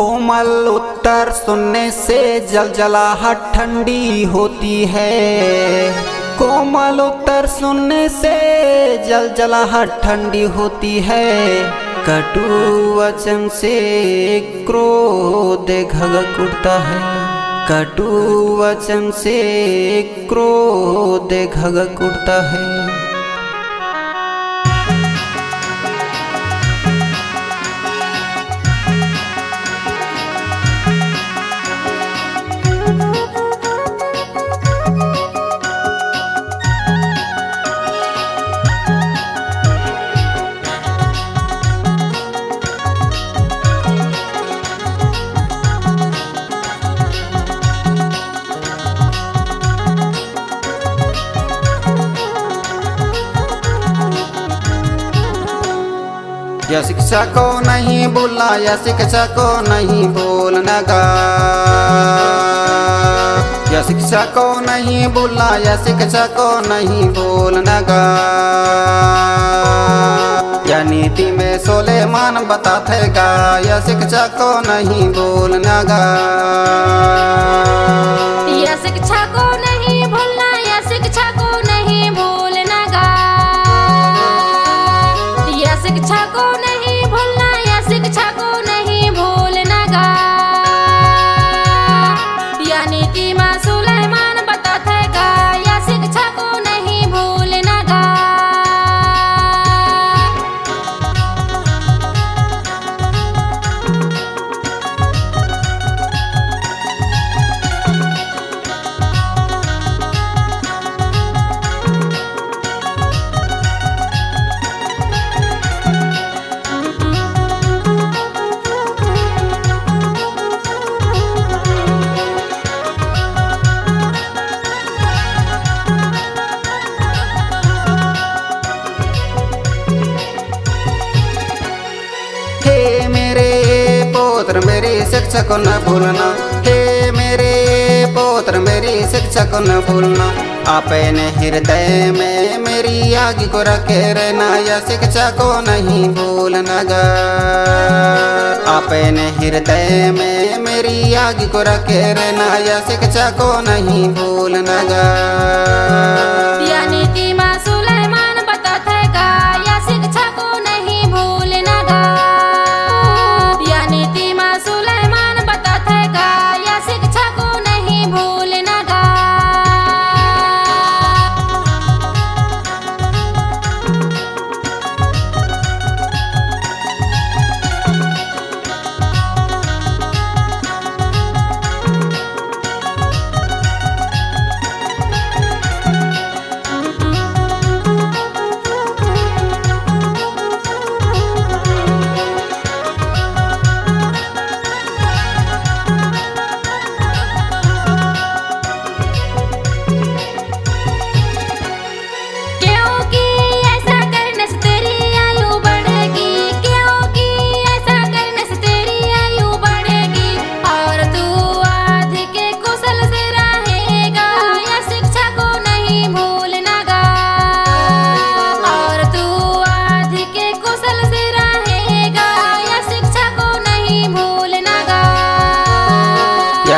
कोमल उत्तर सुनने से जलजलाहट ठंडी होती है। कोमल उत्तर सुनने से जलजलाहट ठंडी होती है। कटु वचन से क्रोध घगक उठता है। कटु वचन से क्रोध घगक उठता है। यह शिक्षा को नहीं भूलना, यह शिक्षा को नहीं भूलना गा। यह शिक्षा को नहीं भूलना, यह शिक्षा को नहीं भूलना गा। यह नीति में सुलेमान बताते गा, यह शिक्षा को नहीं भूलना गा। यह शिक्षा को नहीं भूलना, यह शिक्षा को नहीं भूलना गा। यह शिक्षा को नहीं भूलना, यह शिक्षा को नहीं भूलना गा। यह नीति में सुलेमान बताते गा, यह शिक्षा को नहीं भूलना गा। मेरी शिक्षा को न भूलना, हे मेरे पुत्र मेरी शिक्षा को न भूलना। अपने हृदय में मेरी आग को रखे रहना, यह शिक्षा को नहीं भूलना गा। अपने हृदय में मेरी आग को रखे रहना, यह शिक्षा को नहीं भूलना गा। यह नीति में सुलेमान बताते गा, यह शिक्षा को नहीं भूलना गा। यह नीति में सुलेमान बताते गा, यह शिक्षा को नहीं भूलना गा।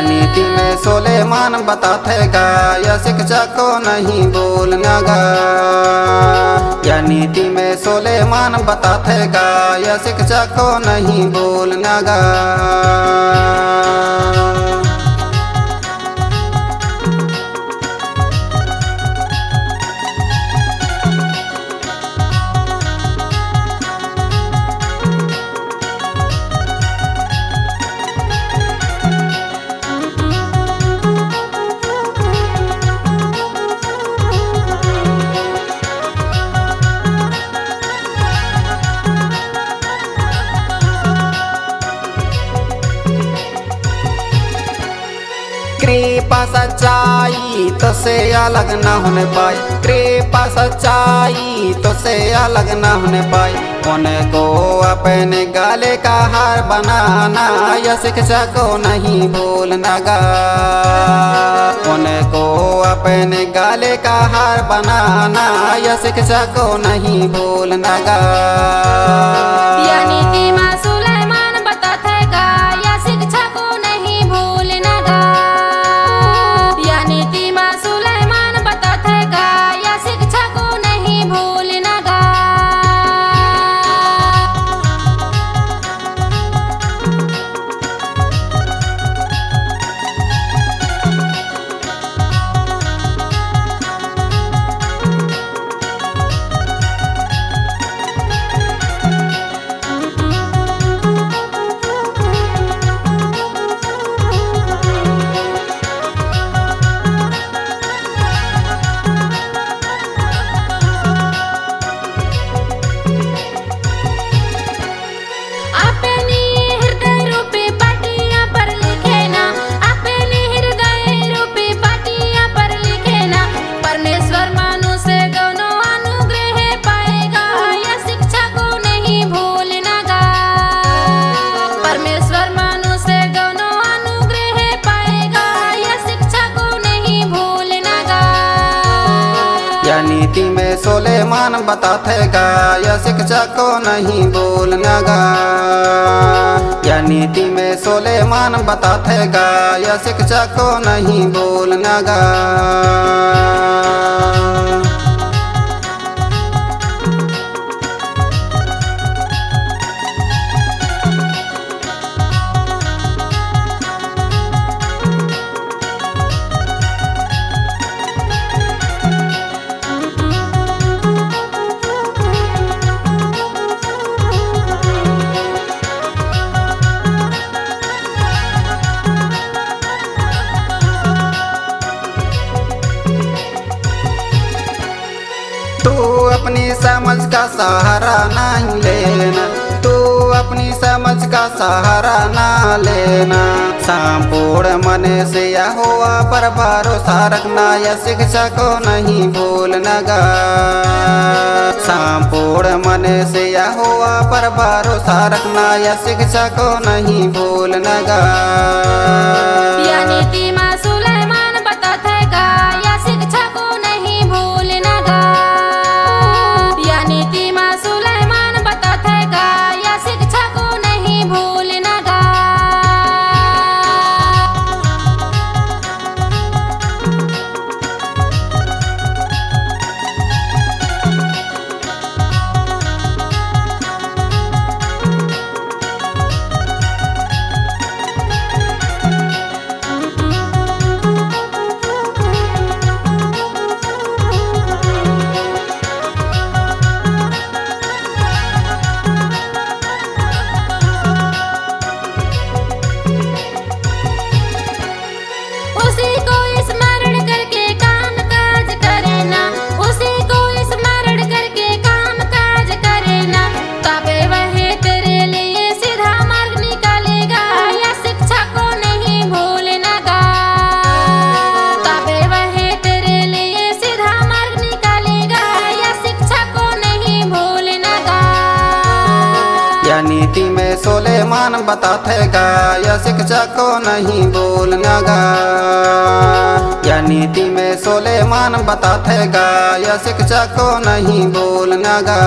नीति में सुलेमान बताते गा, यह शिक्षा को नहीं भूलना गा। यह नीति में सुलेमान बताते गा, यह शिक्षा को नहीं भूलना गा। कृपा सच्चाई तो से अलग न होने पाए। कृपा सच्चाई तो से अलग न होने पाए। उनको अपने गले का हार बनाना, यह शिक्षा को नहीं भूलना गा। उनको अपने गले का हार बनाना, यह शिक्षा को नहीं भूलना गा। यह नीति में सुलेमान बताते गा, यह सुलेमान बताते गा या शिक्षा को नहीं भूलना गा। या नीति में सुलेमान बताते गा या शिक्षा को नहीं भूलना गा। तू अपनी समझ का सहारा नहीं लेना, तू अपनी समझ का सहारा ना लेना। संपूर्ण मन से यह हुआ पर भरोसा रखना या शिक्षा को नहीं भूलना गा। संपूर्ण मन से यह हुआ पर भरोसा रखना या शिक्षा को नहीं भूलना गा। या नीति माँ सुलेमान बताते गा या शिक्षा को नहीं भूलना गा। या नीति माँ सुलेमान बताते गा या शिक्षा को नहीं भूलना गा। उसी को स्मरण करके काम काज करना, उसी को स्मरण करके काम काज करना। तबे वह तेरे लिए सीधा मार्ग निकालेगा या शिक्षा को नहीं भूलना गा। तबे वह तेरे लिए सीधा मार्ग निकालेगा या शिक्षा को नहीं भूलना गा। या नीति में सुलेमान बताते गा या शिक्षा को नहीं भूलना गा। या नीति में सुलेमान बताते गा या शिक्षा को नहीं भूलना गा।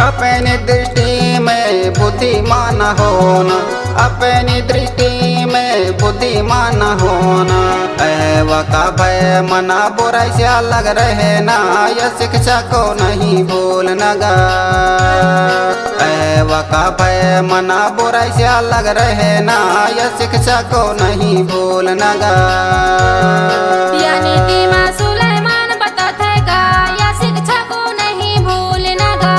अपनी दृष्टि में बुद्धिमान होना, अपनी दृष्टि में बुद्धिमान होना। का भय मना बुराई से अलग रहना या शिक्षा को नहीं भूलना गा। का भय मना बुराई से अलग रहना या शिक्षा को नहीं भूलना गा। या नीति माँ सुलेमान बताते गा या शिक्षा को नहीं भूलना गा।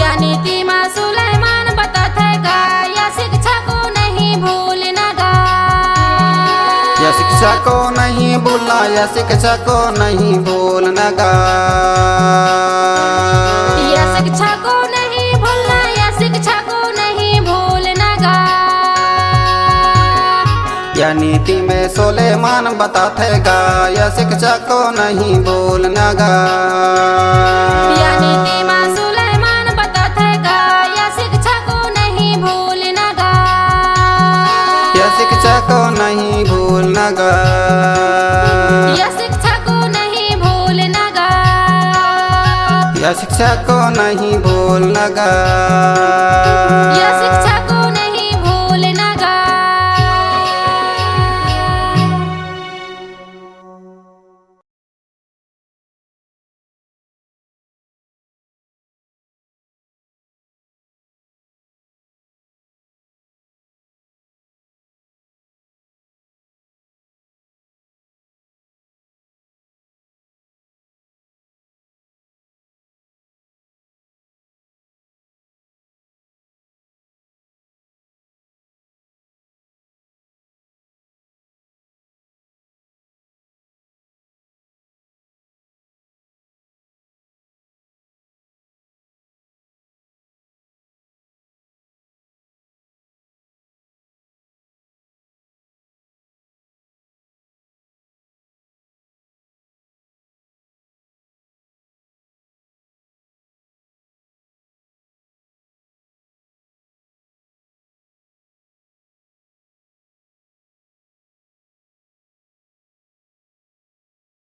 या नीति माँ सुलेमान बताते गा या शिक्षा को नहीं भूलना गा। या शिक्षा को नहीं भूलना या शिक्षा को नहीं भूलना गा। या शिक्षा को नहीं भूलना या शिक्षा को नहीं भूलना गा। या नीति में सुलेमान बताते गा या शिक्षा को नहीं भूलना गा। या नीति माँ सुलेमान बताते गा या शिक्षा को नहीं भूलना गा। या शिक्षा को नहीं भूलना गा। या शिक्षा को नहीं भूलना गा। या शिक्षा को नहीं भूलना गा।